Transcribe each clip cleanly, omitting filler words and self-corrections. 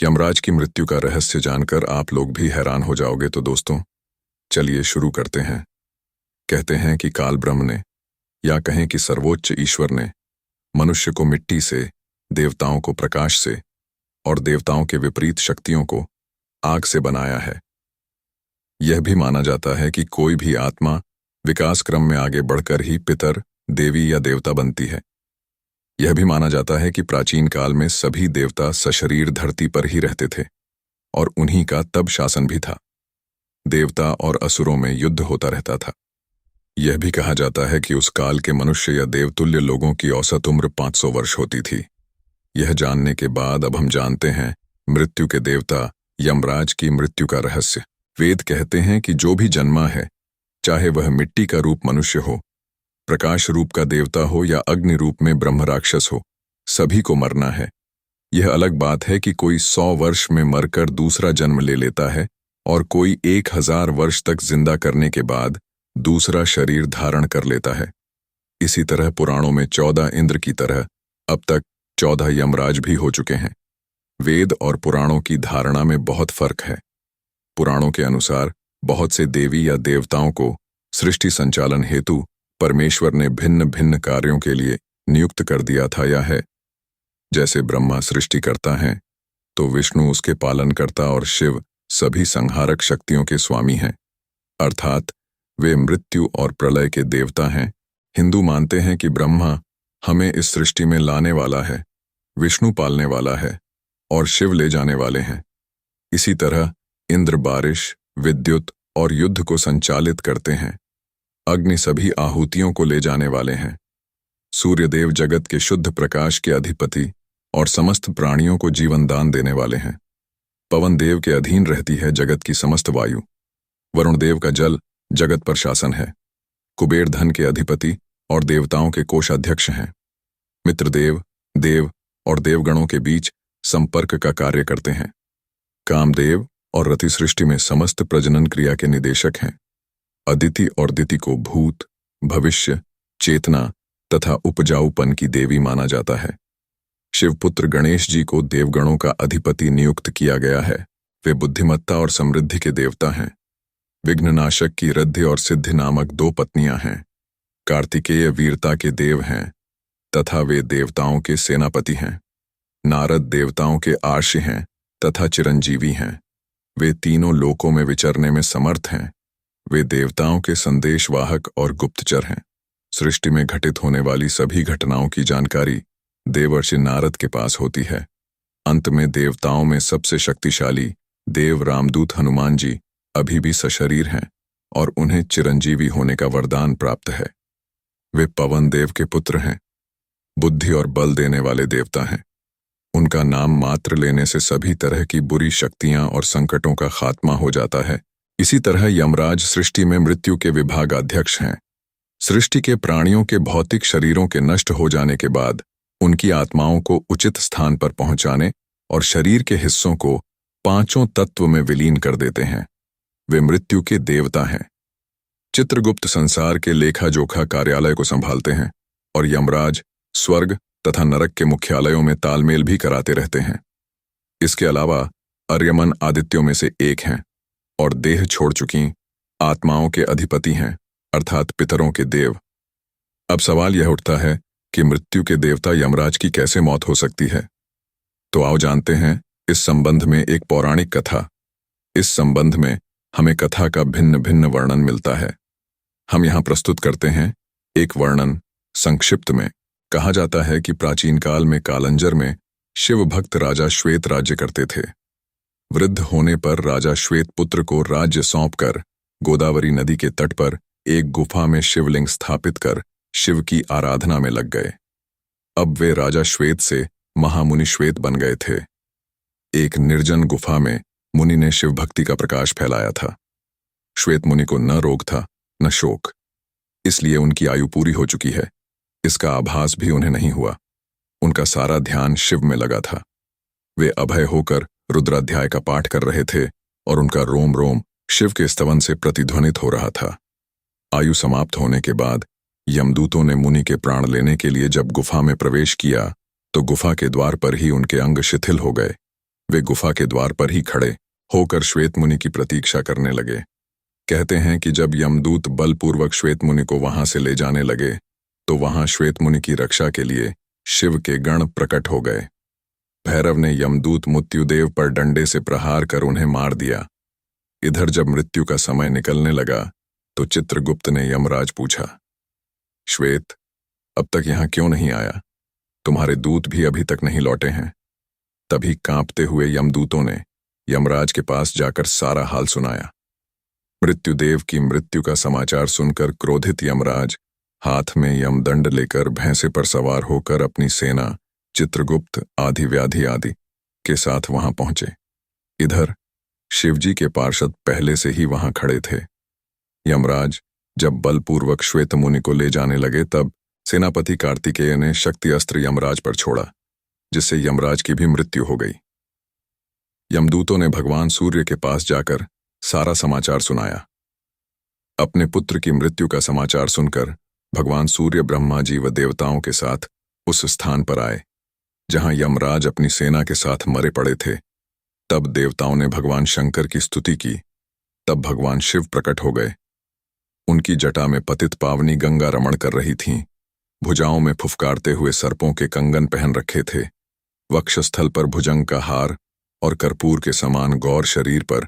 यमराज की मृत्यु का रहस्य जानकर आप लोग भी हैरान हो जाओगे। तो दोस्तों, चलिए शुरू करते हैं। कहते हैं कि काल ब्रह्म ने, या कहें कि सर्वोच्च ईश्वर ने, मनुष्य को मिट्टी से, देवताओं को प्रकाश से और देवताओं के विपरीत शक्तियों को आग से बनाया है। यह भी माना जाता है कि कोई भी आत्मा विकास क्रम में आगे बढ़कर ही पितर, देवी या देवता बनती है। यह भी माना जाता है कि प्राचीन काल में सभी देवता सशरीर धरती पर ही रहते थे और उन्हीं का तब शासन भी था। देवता और असुरों में युद्ध होता रहता था। यह भी कहा जाता है कि उस काल के मनुष्य या देवतुल्य लोगों की औसत उम्र 500 वर्ष होती थी। यह जानने के बाद अब हम जानते हैं मृत्यु के देवता यमराज की मृत्यु का रहस्य। वेद कहते हैं कि जो भी जन्मा है, चाहे वह मिट्टी का रूप मनुष्य हो, प्रकाश रूप का देवता हो या अग्नि रूप में ब्रह्म राक्षस हो, सभी को मरना है। यह अलग बात है कि कोई 100 वर्ष में मरकर दूसरा जन्म ले लेता है और कोई 1000 वर्ष तक जिंदा करने के बाद दूसरा शरीर धारण कर लेता है। इसी तरह पुराणों में 14 इंद्र की तरह अब तक 14 यमराज भी हो चुके हैं। वेद और पुराणों की धारणा में बहुत फर्क है। पुराणों के अनुसार बहुत से देवी या देवताओं को सृष्टि संचालन हेतु परमेश्वर ने भिन्न भिन्न कार्यों के लिए नियुक्त कर दिया था या है। जैसे ब्रह्मा सृष्टि करता है तो विष्णु उसके पालन करता और शिव सभी संहारक शक्तियों के स्वामी हैं, अर्थात वे मृत्यु और प्रलय के देवता हैं। हिंदू मानते हैं कि ब्रह्मा हमें इस सृष्टि में लाने वाला है, विष्णु पालने वाला है और शिव ले जाने वाले हैं। इसी तरह इंद्र बारिश, विद्युत और युद्ध को संचालित करते हैं। अग्नि सभी आहुतियों को ले जाने वाले हैं। सूर्यदेव जगत के शुद्ध प्रकाश के अधिपति और समस्त प्राणियों को जीवन दान देने वाले हैं। पवन देव के अधीन रहती है जगत की समस्त वायु। वरुण देव का जल जगत पर शासन है। कुबेर धन के अधिपति और देवताओं के कोषाध्यक्ष हैं। मित्रदेव देव और देवगणों के बीच संपर्क का कार्य करते हैं। कामदेव और रति सृष्टि में समस्त प्रजनन क्रिया के निदेशक हैं। अदिति और दिति को भूत, भविष्य, चेतना तथा उपजाऊपन की देवी माना जाता है। शिवपुत्र गणेश जी को देवगणों का अधिपति नियुक्त किया गया है। वे बुद्धिमत्ता और समृद्धि के देवता हैं। विघ्ननाशक की रिद्धि और सिद्धि नामक 2 पत्नियां हैं। कार्तिकेय वीरता के देव हैं तथा वे देवताओं के सेनापति हैं। नारद देवताओं के आर्षि हैं तथा चिरंजीवी हैं। वे तीनों लोकों में विचरने में समर्थ हैं। वे देवताओं के संदेशवाहक और गुप्तचर हैं। सृष्टि में घटित होने वाली सभी घटनाओं की जानकारी देवर्षि नारद के पास होती है। अंत में देवताओं में सबसे शक्तिशाली देव रामदूत हनुमान जी अभी भी सशरीर हैं और उन्हें चिरंजीवी होने का वरदान प्राप्त है। वे पवन देव के पुत्र हैं। बुद्धि और बल देने वाले देवता हैं। उनका नाम मात्र लेने से सभी तरह की बुरी शक्तियां और संकटों का खात्मा हो जाता है। इसी तरह यमराज सृष्टि में मृत्यु के विभागाध्यक्ष हैं। सृष्टि के प्राणियों के भौतिक शरीरों के नष्ट हो जाने के बाद उनकी आत्माओं को उचित स्थान पर पहुंचाने और शरीर के हिस्सों को 5 तत्व में विलीन कर देते हैं। वे मृत्यु के देवता हैं। चित्रगुप्त संसार के लेखा जोखा कार्यालय को संभालते हैं और यमराज स्वर्ग तथा नरक के मुख्यालयों में तालमेल भी कराते रहते हैं। इसके अलावा अर्यमन आदित्यों में से एक हैं और देह छोड़ चुकी आत्माओं के अधिपति हैं, अर्थात पितरों के देव। अब सवाल यह उठता है कि मृत्यु के देवता यमराज की कैसे मौत हो सकती है। तो आओ जानते हैं इस संबंध में एक पौराणिक कथा। इस संबंध में हमें कथा का भिन्न भिन्न वर्णन मिलता है। हम यहाँ प्रस्तुत करते हैं एक वर्णन। संक्षिप्त में कहा जाता है कि प्राचीन काल में कालंजर में शिव भक्त राजा श्वेत राज्य करते थे। वृद्ध होने पर राजा श्वेत पुत्र को राज्य सौंपकर गोदावरी नदी के तट पर एक गुफा में शिवलिंग स्थापित कर शिव की आराधना में लग गए। अब वे राजा श्वेत से महामुनि श्वेत बन गए थे। एक निर्जन गुफा में मुनि ने शिव भक्ति का प्रकाश फैलाया था। श्वेत मुनि को न रोग था न शोक, इसलिए उनकी आयु पूरी हो चुकी है, इसका आभास भी उन्हें नहीं हुआ। उनका सारा ध्यान शिव में लगा था। वे अभय होकर रुद्राध्याय का पाठ कर रहे थे और उनका रोम रोम शिव के स्तवन से प्रतिध्वनित हो रहा था। आयु समाप्त होने के बाद यमदूतों ने मुनि के प्राण लेने के लिए जब गुफा में प्रवेश किया तो गुफा के द्वार पर ही उनके अंग शिथिल हो गए। वे गुफा के द्वार पर ही खड़े होकर श्वेत मुनि की प्रतीक्षा करने लगे। कहते हैं कि जब यमदूत बलपूर्वक श्वेत मुनि को वहां से ले जाने लगे तो वहां श्वेत मुनि की रक्षा के लिए शिव के गण प्रकट हो गए। भैरव ने यमदूत मृत्युदेव पर डंडे से प्रहार कर उन्हें मार दिया। इधर जब मृत्यु का समय निकलने लगा तो चित्रगुप्त ने यमराज पूछा, श्वेत, अब तक यहां क्यों नहीं आया? तुम्हारे दूत भी अभी तक नहीं लौटे हैं। तभी कांपते हुए यमदूतों ने यमराज के पास जाकर सारा हाल सुनाया। मृत्युदेव की मृत्यु का समाचार सुनकर क्रोधित यमराज हाथ में यमदंड लेकर भैंसे पर सवार होकर अपनी सेना चित्रगुप्त आदि व्याधि आदि के साथ वहां पहुंचे। इधर शिवजी के पार्षद पहले से ही वहां खड़े थे। यमराज जब बलपूर्वक श्वेत मुनि को ले जाने लगे तब सेनापति कार्तिकेय ने शक्ति अस्त्र यमराज पर छोड़ा, जिससे यमराज की भी मृत्यु हो गई। यमदूतों ने भगवान सूर्य के पास जाकर सारा समाचार सुनाया। अपने पुत्र की मृत्यु का समाचार सुनकर भगवान सूर्य ब्रह्मा जी व देवताओं के साथ उस स्थान पर आए जहां यमराज अपनी सेना के साथ मरे पड़े थे। तब देवताओं ने भगवान शंकर की स्तुति की। तब भगवान शिव प्रकट हो गए। उनकी जटा में पतित पावनी गंगा रमण कर रही थीं। भुजाओं में फुफकारते हुए सर्पों के कंगन पहन रखे थे। वक्षस्थल पर भुजंग का हार और कर्पूर के समान गौर शरीर पर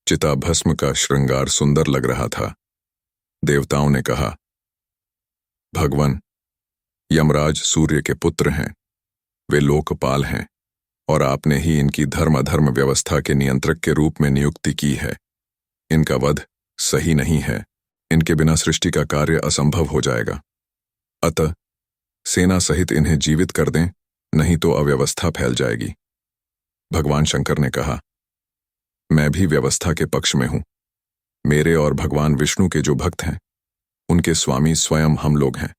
चिता भस्म का श्रृंगार सुंदर लग रहा था। देवताओं ने कहा, भगवान, यमराज सूर्य के पुत्र हैं। वे लोकपाल हैं और आपने ही इनकी धर्म अधर्म व्यवस्था के नियंत्रक के रूप में नियुक्ति की है। इनका वध सही नहीं है। इनके बिना सृष्टि का कार्य असंभव हो जाएगा। अतः सेना सहित इन्हें जीवित कर दें, नहीं तो अव्यवस्था फैल जाएगी। भगवान शंकर ने कहा, मैं भी व्यवस्था के पक्ष में हूं। मेरे और भगवान विष्णु के जो भक्त हैं उनके स्वामी स्वयं हम लोग हैं।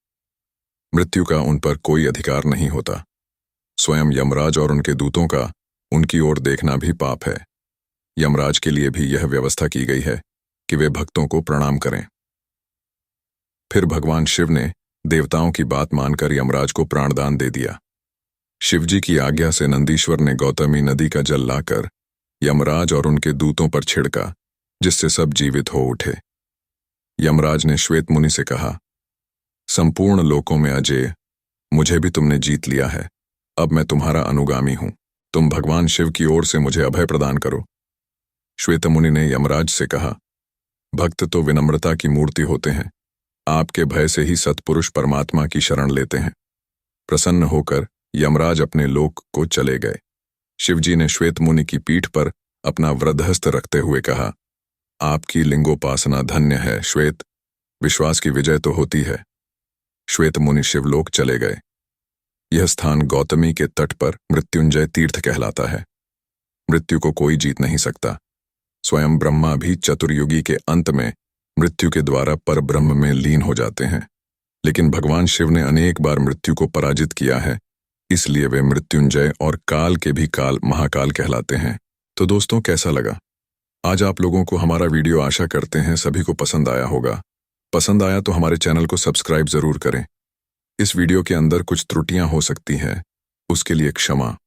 मृत्यु का उन पर कोई अधिकार नहीं होता। स्वयं यमराज और उनके दूतों का उनकी ओर देखना भी पाप है। यमराज के लिए भी यह व्यवस्था की गई है कि वे भक्तों को प्रणाम करें। फिर भगवान शिव ने देवताओं की बात मानकर यमराज को प्राणदान दे दिया। शिवजी की आज्ञा से नंदीश्वर ने गौतमी नदी का जल लाकर यमराज और उनके दूतों पर छिड़का, जिससे सब जीवित हो उठे। यमराज ने श्वेत मुनि से कहा, संपूर्ण लोकों में अजेय, मुझे भी तुमने जीत लिया है। अब मैं तुम्हारा अनुगामी हूं। तुम भगवान शिव की ओर से मुझे अभय प्रदान करो। श्वेत मुनि ने यमराज से कहा, भक्त तो विनम्रता की मूर्ति होते हैं। आपके भय से ही सत्पुरुष परमात्मा की शरण लेते हैं। प्रसन्न होकर यमराज अपने लोक को चले गए। शिवजी ने श्वेत मुनि की पीठ पर अपना वृद्धहस्त रखते हुए कहा, आपकी लिंगोपासना धन्य है श्वेत। विश्वास की विजय तो होती है। श्वेत मुनि शिवलोक चले गए। यह स्थान गौतमी के तट पर मृत्युंजय तीर्थ कहलाता है। मृत्यु को कोई जीत नहीं सकता। स्वयं ब्रह्मा भी चतुर्युगी के अंत में मृत्यु के द्वारा परब्रह्म में लीन हो जाते हैं। लेकिन भगवान शिव ने अनेक बार मृत्यु को पराजित किया है, इसलिए वे मृत्युंजय और काल के भी काल महाकाल कहलाते हैं। तो दोस्तों, कैसा लगा आज आप लोगों को हमारा वीडियो? आशा करते हैं सभी को पसंद आया होगा। पसंद आया तो हमारे चैनल को सब्सक्राइब जरूर करें। इस वीडियो के अंदर कुछ त्रुटियां हो सकती हैं, उसके लिए क्षमा।